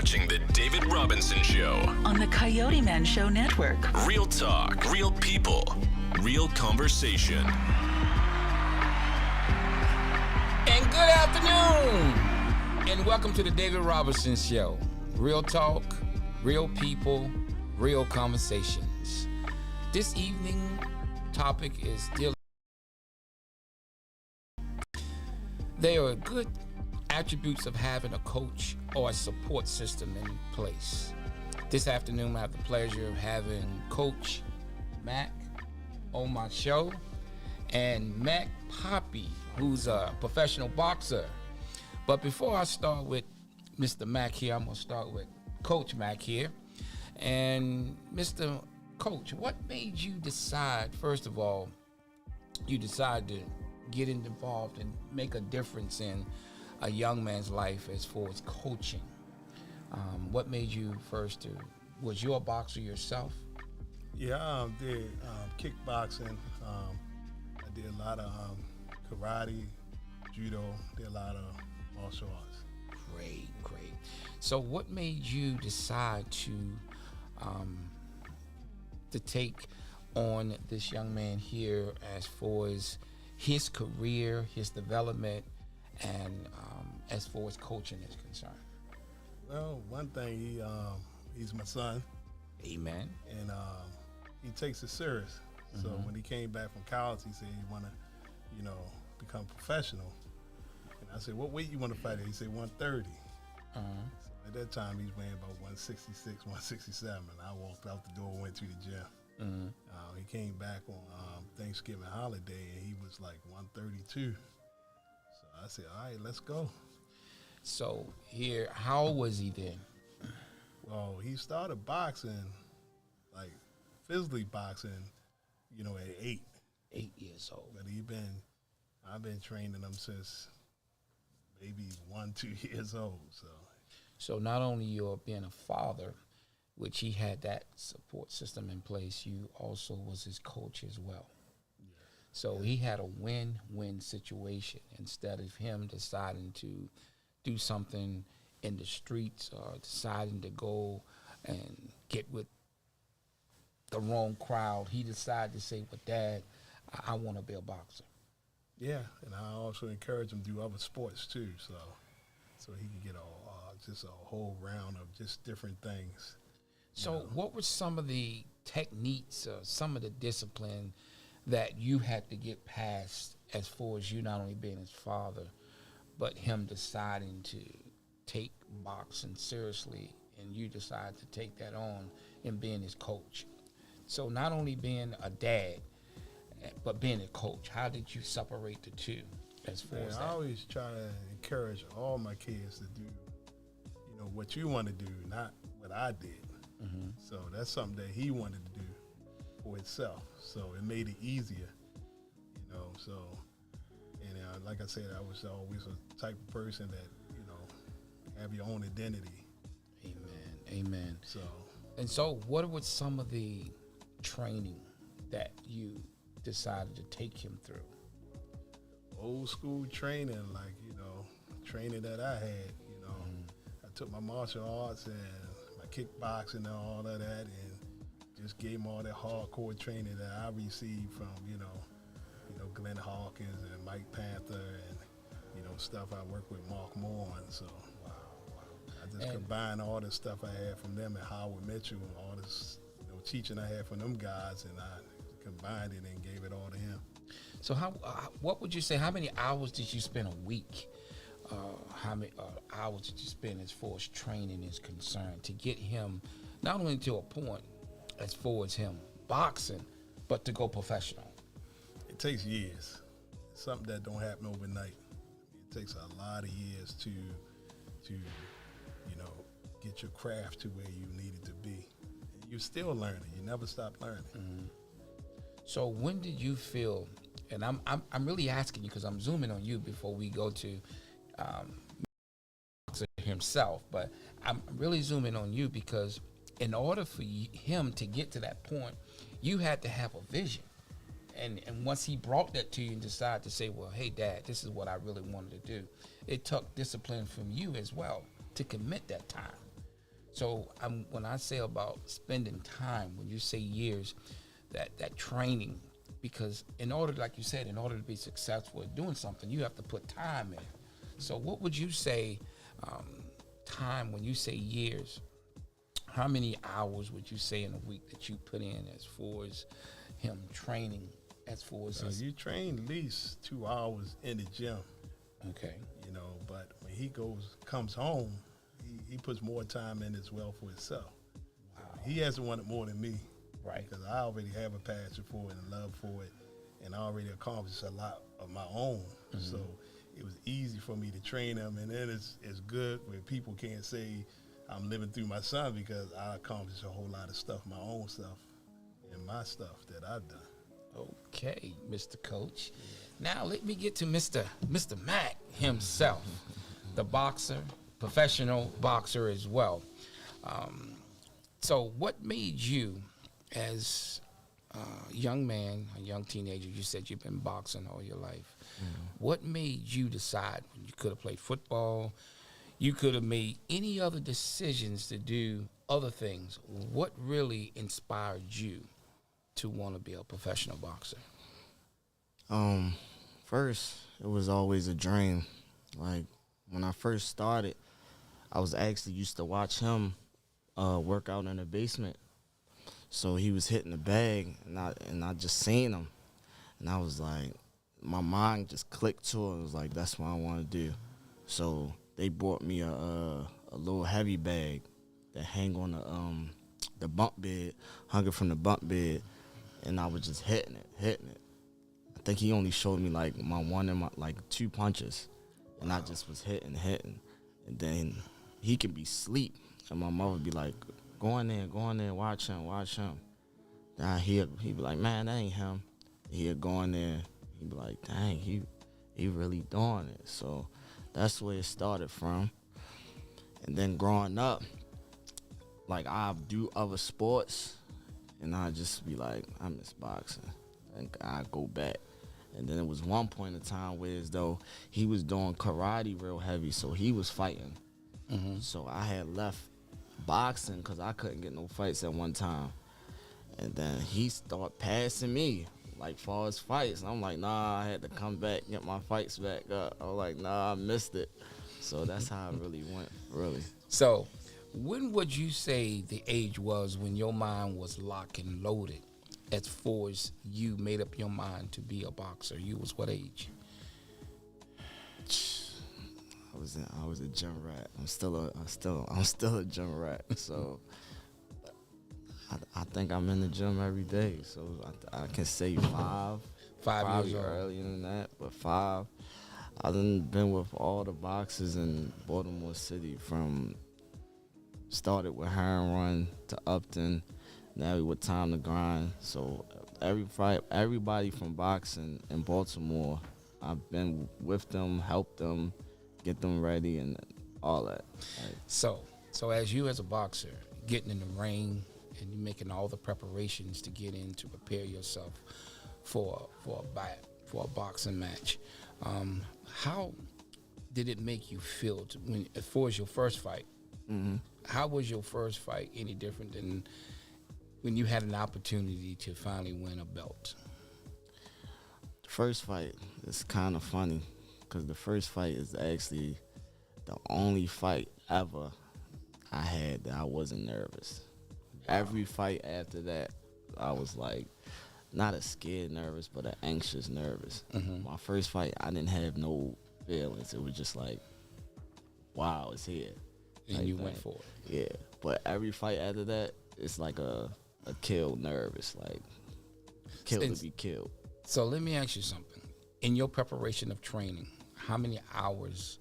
watching The David Robinson Show on the Coyoteman Show Network. Real talk, real people, real conversation. And good afternoon, and welcome to The David Robinson Show. Real talk, real people, real conversations. This evening topic is still. There are good attributes of having a coach or a support system in place. This afternoon, I have the pleasure of having Coach Mac on my show, and Mac Poppy, who's a professional boxer. But before I start with Mr. Mac here, I'm going to start with Coach Mac here. And Mr. Coach, what made you decide, first of all, you decided to get involved and make a difference in a young man's life as far as coaching? What made you first was you a boxer yourself? Yeah, I did kickboxing. I did a lot of karate, judo, did a lot of martial arts. Great. So what made you decide to take on this young man here as far as his career, his development, and as far as coaching is concerned? Well, one thing, he's my son. Amen. And he takes it serious. So when he came back from college, he said he want to, become professional. And I said, what weight you want to fight at? He said 130. So at that time, he's weighing about 166, 167. And I walked out the door, went to the gym. He came back on Thanksgiving holiday, and he was like 132. So I said, all right, let's go. So here, how old was he then? Well, he started boxing, like physically boxing, at 8. 8 years old. But I've been training him since maybe 1-2 years old. So not only you're being a father, which he had that support system in place, you also was his coach as well. Yeah. So he had a win-win situation instead of him deciding to do something in the streets or deciding to go and get with the wrong crowd. He decided to say, well, Dad, I want to be a boxer. Yeah, and I also encourage him to do other sports too, so he can get just a whole round of just different things. So what were some of the techniques or some of the discipline that you had to get past as far as you not only being his father, but him deciding to take boxing seriously, and you decide to take that on and being his coach? So not only being a dad, but being a coach, how did you separate the two as far as that? I always try to encourage all my kids to do, what you want to do, not what I did. So that's something that he wanted to do for himself. So it made it easier, So, and like I said, I was always a type of person that, have your own identity. Amen. So what was some of the training that you decided to take him through? Old school training, like, training that I had, I took my martial arts and my kickboxing and all of that, and just gave him all that hardcore training that I received from, Glenn Hawkins and Mike Panther and, stuff I worked with Mark Moore on. So I just combined all the stuff I had from them and Howard Mitchell and all this, teaching I had from them guys, and I combined it and gave it all to him. So what would you say, how many hours did you spend a week? How many hours did you spend as far as training is concerned to get him not only to a point as far as him boxing, but to go professional? It takes years. It's something that don't happen overnight. It takes a lot of years to get your craft to where you need it to be. And you're still learning. You never stop learning. So when did you feel, and I'm really asking you because I'm zooming on you before we go to himself, but I'm really zooming on you because in order for him to get to that point, you had to have a vision. And once he brought that to you and decided to say, well, hey, Dad, this is what I really wanted to do, it took discipline from you as well to commit that time. So when I say about spending time, when you say years, that training, because in order, like you said, in order to be successful at doing something, you have to put time in. So what would you say, time, when you say years, how many hours would you say in a week that you put in as far as him training, as far as his, You train at least 2 hours in the gym, okay, you know, but when he comes home, he puts more time in as well for himself. wow, He hasn't wanted more than me. right, Because I already have a passion for it and love for it, and I already accomplished a lot of my own. So it was easy for me to train him, and then it's good when people can't say I'm living through my son because I accomplished a whole lot of stuff, my own stuff, and my stuff that I've done. okay, Mr. Coach. Now let me get to Mr. Mac himself, the boxer, professional boxer as well. So what made you, as a young man, a young teenager, you said you've been boxing all your life. What made you decide, when you could have played football, you could have made any other decisions to do other things? What really inspired you to want to be a professional boxer? First, it was always a dream. Like, when I first started, I was actually used to watch him work out in the basement. So he was hitting the bag, and I just seen him. And I was like, my mind just clicked to it. It was like, that's what I want to do. So they bought me a little heavy bag that hang on the bunk bed, hung it from the bunk bed, and I was just hitting it. I think he only showed me like my one and my like 2 punches, and I just was hitting. And then he could be asleep, and my mother would be like, go in there, watch him. Then he'd be like, man, that ain't him. He'd go in there, he'd be like, dang, he really doing it. So that's where it started from. And then growing up, like, I do other sports, and I just be like, I miss boxing, and I go back. And then it was one point in time where as though he was doing karate real heavy, so he was fighting. So I had left boxing because I couldn't get no fights at one time. And then he started passing me, like, far as fights. And I'm like, nah, I had to come back, get my fights back up. I was like, nah, I missed it. So that's how it really went, really. So when would you say the age was when your mind was locked and loaded, as far as you made up your mind to be a boxer? You was what age? I was a gym rat. I'm still a gym rat. So I think I'm in the gym every day. So I can say 5 5 years old. Earlier than that, but 5. I done been with all the boxers in Baltimore City, from started with Heron Run to Upton, now we with Time to Grind. So everybody from boxing in Baltimore, I've been with them, helped them, get them ready, and all that. Like, So as you as a boxer, getting in the ring and you making all the preparations to get in to prepare yourself for a boxing match, how did it make you feel as far as your first fight? How was your first fight any different than when you had an opportunity to finally win a belt? the first fight is kind of funny, because the first fight is actually the only fight ever I had that I wasn't nervous. Every fight after that, I was like, not a scared nervous, but an anxious nervous. My first fight, I didn't have no feelings. It was just like, wow, it's here. And you went for it. Yeah, but every fight after that, it's like a kill nervous, like kill to be killed. So let me ask you something. In your preparation of training, how many hours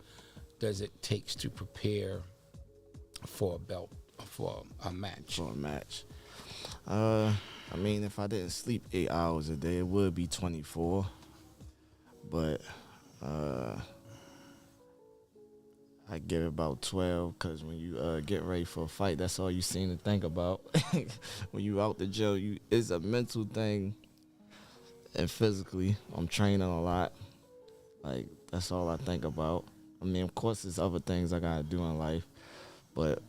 does it take to prepare for a belt, for a match? For a match. I mean, if I didn't sleep 8 hours a day, it would be 24. But I give it about 12, because when you get ready for a fight, that's all you seem to think about. When you out the gym, it's a mental thing, and physically, I'm training a lot. Like, that's all I think about. I mean, of course, there's other things I gotta do in life, but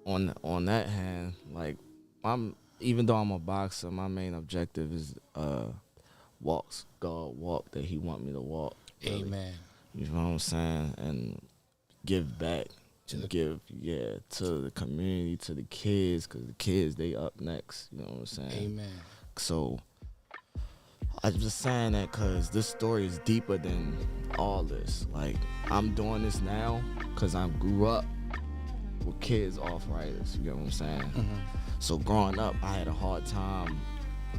on that hand, like I'm even though I'm a boxer, my main objective is God walk that He want me to walk. Really. Amen. You know what I'm saying? And give back. To the community, to the kids, because the kids, they up next. You know what I'm saying? Amen. So I'm just saying that because this story is deeper than all this. Like, I'm doing this now because I grew up with kids arthritis. You know what I'm saying? Mm-hmm. So growing up, I had a hard time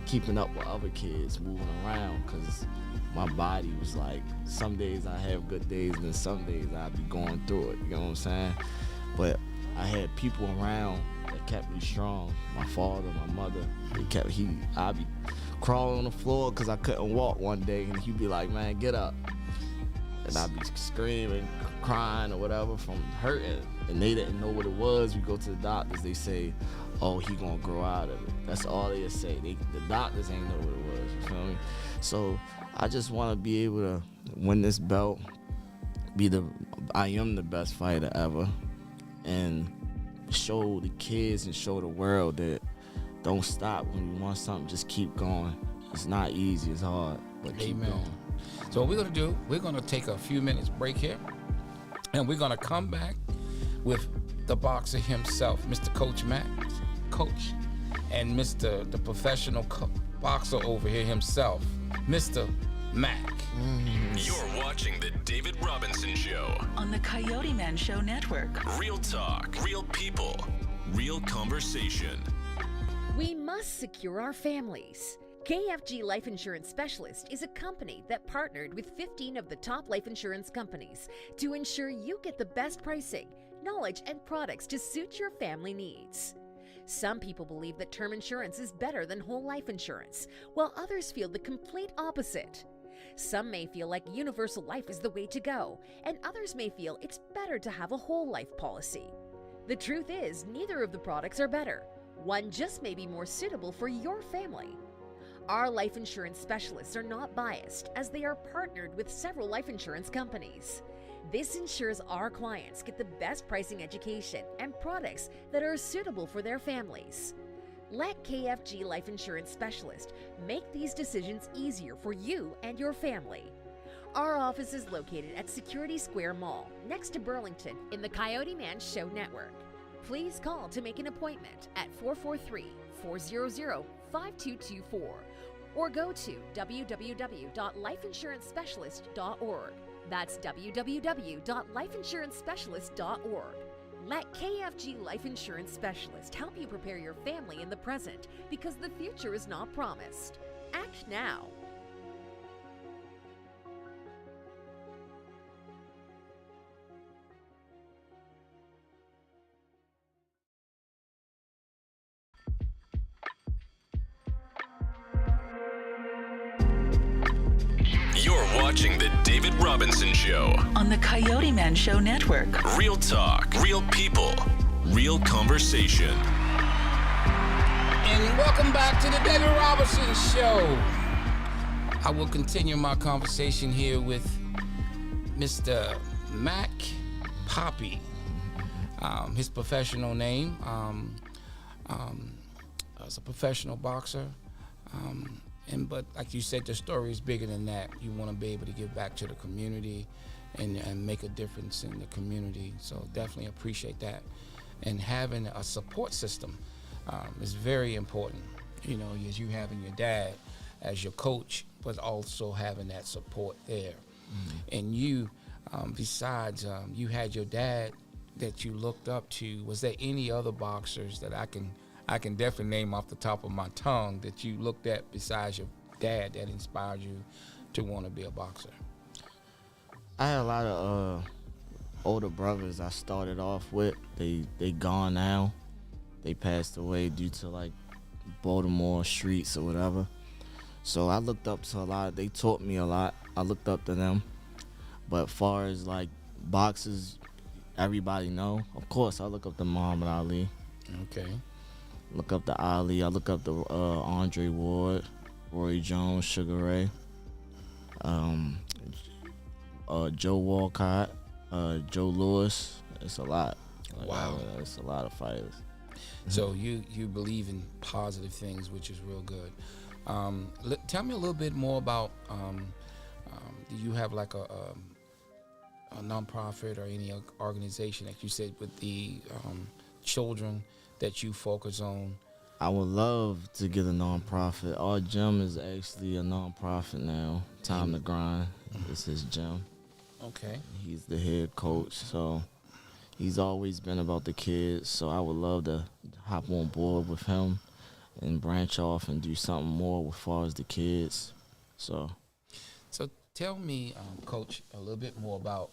keeping up with other kids, moving around, because my body was like, some days I have good days and then some days I'd be going through it, you know what I'm saying? But I had people around that kept me strong. My father, my mother, I'd be crawling on the floor because I couldn't walk one day, and he'd be like, man, get up. And I'd be screaming, crying or whatever from hurting, and they didn't know what it was. We go to the doctors, they say, oh, he gonna grow out of it. That's all they say. The doctors ain't know what it was, you feel me? So I just want to be able to win this belt, I am the best fighter ever, and show the kids and show the world that don't stop when you want something, just keep going. It's not easy, it's hard, but keep going. So what we're going to do, we're going to take a few minutes break here, and we're going to come back with the boxer himself, Mr. Coach, and the professional boxer over here himself, Mr. Mac. You're watching The David Robinson Show on the Coyoteman Show Network. Real talk, real people, real conversation. We must secure our families. KFG Life Insurance Specialist is a company that partnered with 15 of the top life insurance companies to ensure you get the best pricing, knowledge, and products to suit your family needs. Some people believe that term insurance is better than whole life insurance, while others feel the complete opposite. Some may feel like universal life is the way to go, and others may feel it's better to have a whole life policy. The truth is, neither of the products are better. One just may be more suitable for your family. Our life insurance specialists are not biased, as they are partnered with several life insurance companies. This ensures our clients get the best pricing, education, and products that are suitable for their families. Let KFG Life Insurance Specialist make these decisions easier for you and your family. Our office is located at Security Square Mall, next to Burlington, in the Coyoteman Show Network. Please call to make an appointment at 443-400-5224 or go to www.lifeinsurancespecialist.org. That's www.lifeinsurancespecialist.org. Let KFG Life Insurance Specialist help you prepare your family in the present, because the future is not promised. Act now. You're watching The David Robinson Show on the Coyoteman Show Network. Real talk, real people, real conversation. And welcome back to the David Robinson Show. I will continue my conversation here with Mr. Mac Poppy. His professional name, as a professional boxer. But like you said, the story is bigger than that. You want to be able to give back to the community and make a difference in the community. So definitely appreciate that. And having a support system is very important. You know, as you having your dad as your coach, but also having that support there. Mm-hmm. And you, besides you had your dad that you looked up to, was there any other boxers that I can definitely name off the top of my tongue that you looked at besides your dad that inspired you to want to be a boxer? I had a lot of older brothers I started off with. They gone now. They passed away due to like Baltimore streets or whatever. So I looked up to a lot. They taught me a lot. I looked up to them. But far as like boxers, everybody know. Of course, I look up to Muhammad Ali. Okay. Look up to Ali. I look up to Andre Ward, Roy Jones, Sugar Ray, Joe Walcott, Joe Louis. It's a lot. Like, Wow. It's a lot of fighters. So you believe in positive things, which is real good. Tell me a little bit more about. Do you have like a nonprofit or any organization that you said with the children that you focus on? I would love to get a nonprofit. Our gym is actually a nonprofit now. Time to Grind. It's his gym. Okay. He's the head coach, so he's always been about the kids. So I would love to hop on board with him and branch off and do something more as far as the kids. So Tell me, Coach, a little bit more about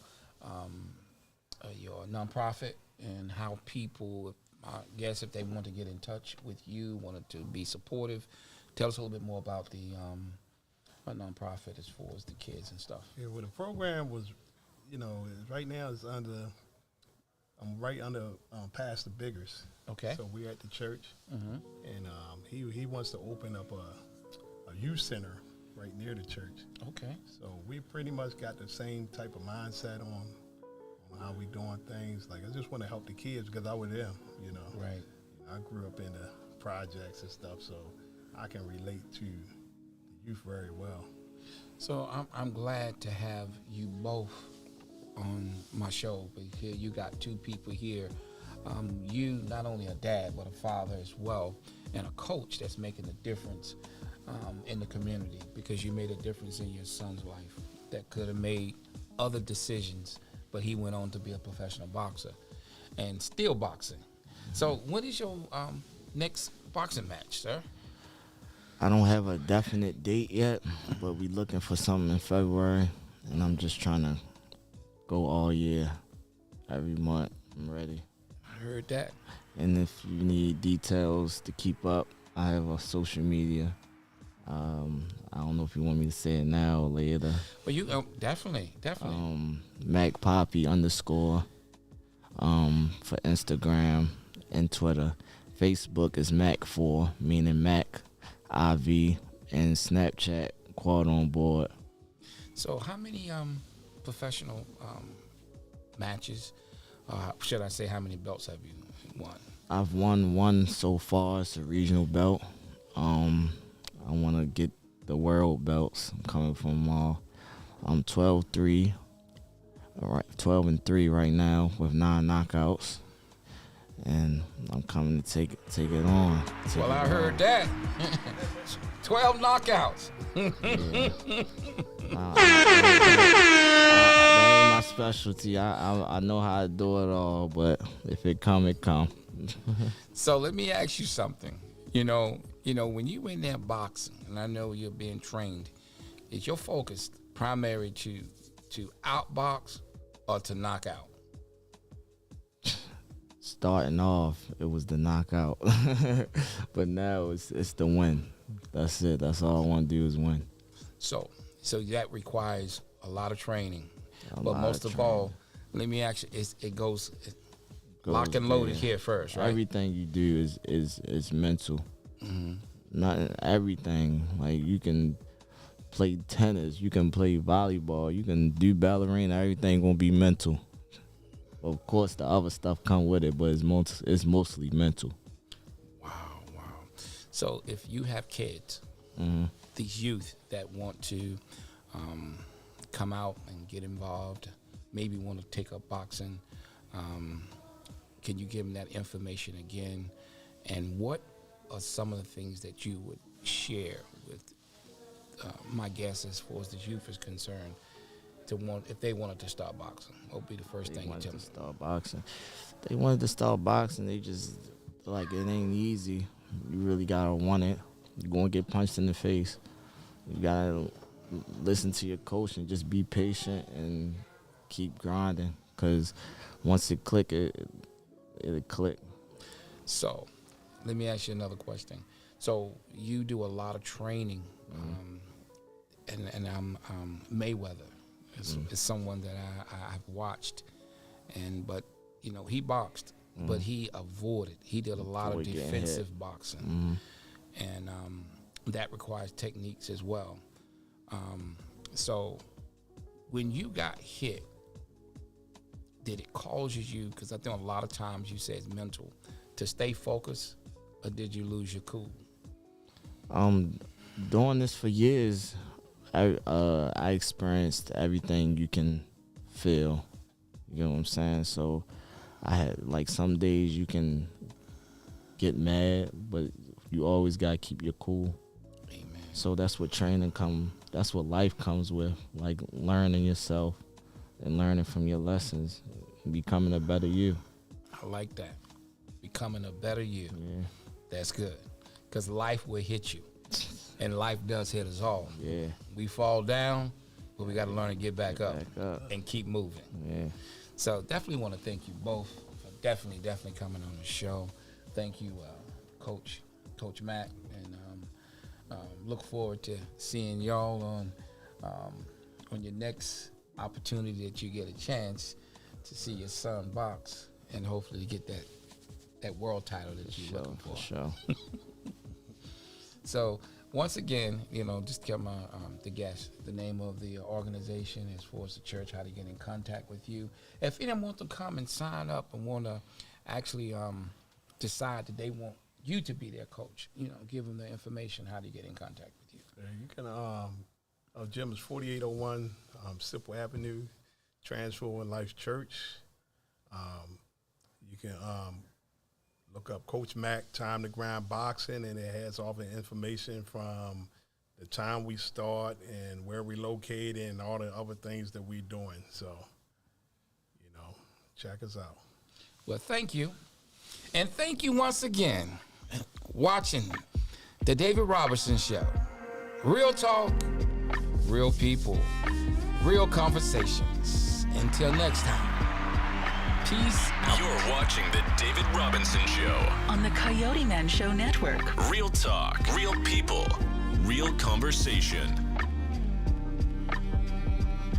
your nonprofit and how people, I guess, if they want to get in touch with you, wanted to be supportive, tell us a little bit more about the nonprofit as far as the kids and stuff. Yeah, well, the program was, right now it's I'm right under Pastor Biggers. Okay. So we're at the church, Mm-hmm. and he wants to open up a youth center right near the church. Okay. So we pretty much got the same type of mindset on how we doing things. Like, I just want to help the kids because I was them, Right. I grew up in the projects and stuff, so I can relate to the youth very well. So I'm glad to have you both on my show. But here you got two people here. You not only a dad but a father as well, and a coach that's making a difference in the community, because you made a difference in your son's life that could have made other decisions, but he went on to be a professional boxer and still boxing. So when is your next boxing match, sir? I don't have a definite date yet, but we looking for something in February, and I'm just trying to go all year, every month. I'm ready. I heard that. And if you need details to keep up, I have a social media. I don't know if you want me to say it now or later. But you definitely. Mac Poppy _ for Instagram and Twitter. Facebook is Mac4, meaning Mac IV, and Snapchat Quad on Board. So how many professional matches, should I say, how many belts have you won? I've won one so far. It's a regional belt. I want to get the world belts. I'm coming from them all. I'm 12-3, all right, 12-3 right now with 9 knockouts, and I'm coming to take it on. Well, I heard that. 12 knockouts. That ain't my specialty. I know how to do it all, but if it come, it come. So let me ask you something. When you in there boxing, and I know you're being trained, is your focus primary to outbox or to knock out? Starting off, it was the knockout, but now it's the win. That's it. That's all I want to do is win. So that requires a lot of training. But most of all, let me ask you, it goes lock and loaded here first, right? Everything you do is mental. Mm-hmm. Not everything. Like, you can play tennis, you can play volleyball, you can do ballerina. Everything gonna be mental. Of course, the other stuff come with it, but it's mostly mental. Wow. So if you have kids, these youth that want to come out and get involved, maybe want to take up boxing, can you give them that information again? And what are some of the things that you would share with my guests as far as the youth is concerned, if they wanted to start boxing? What would be the first thing you tell them? They wanted to start boxing. They just like, it ain't easy. You really gotta want it. You're gonna get punched in the face. You gotta listen to your coach and just be patient and keep grinding. Cause once it click, it'll click. So, let me ask you another question. So you do a lot of training, and Mayweather is someone that I've watched, but he boxed, but he avoided. He did a lot of defensive boxing, and that requires techniques as well. So when you got hit, did it cause you, because I think a lot of times you say it's mental, to stay focused, or did you lose your cool? Doing this for years, I experienced everything you can feel. You know what I'm saying? So I had, like, some days you can get mad, but you always gotta keep your cool. Amen. So that's what that's what life comes with, like learning yourself and learning from your lessons, and becoming a better you. I like that. Becoming a better you. Yeah. That's good. Because life will hit you. And life does hit us all. Yeah. We fall down, but we got to learn to get back up up. and keep moving. Yeah. So definitely want to thank you both for definitely coming on the show. Thank you, Coach Matt, and look forward to seeing y'all on your next opportunity that you get a chance to see your son box, and hopefully get that world title that you're looking for. For sure. So once again, just tell the guests the name of the organization as far as the church, how to get in contact with you. If anyone wants to come and sign up and want to actually decide that they want you to be their coach, give them the information how to get in contact with you. You can, our gym is 4801 Sipple Avenue, Transforming Life Church. You can look up Coach Mac, Time to Grind Boxing, and it has all the information from the time we start and where we located and all the other things that we're doing. So, check us out. Well, thank you. And thank you once again watching the David Robertson Show. Real talk, real people, real conversations. Until next time, peace out. You're watching the David Robinson Show. On the Coyoteman Show Network. Real talk, real people, real conversation.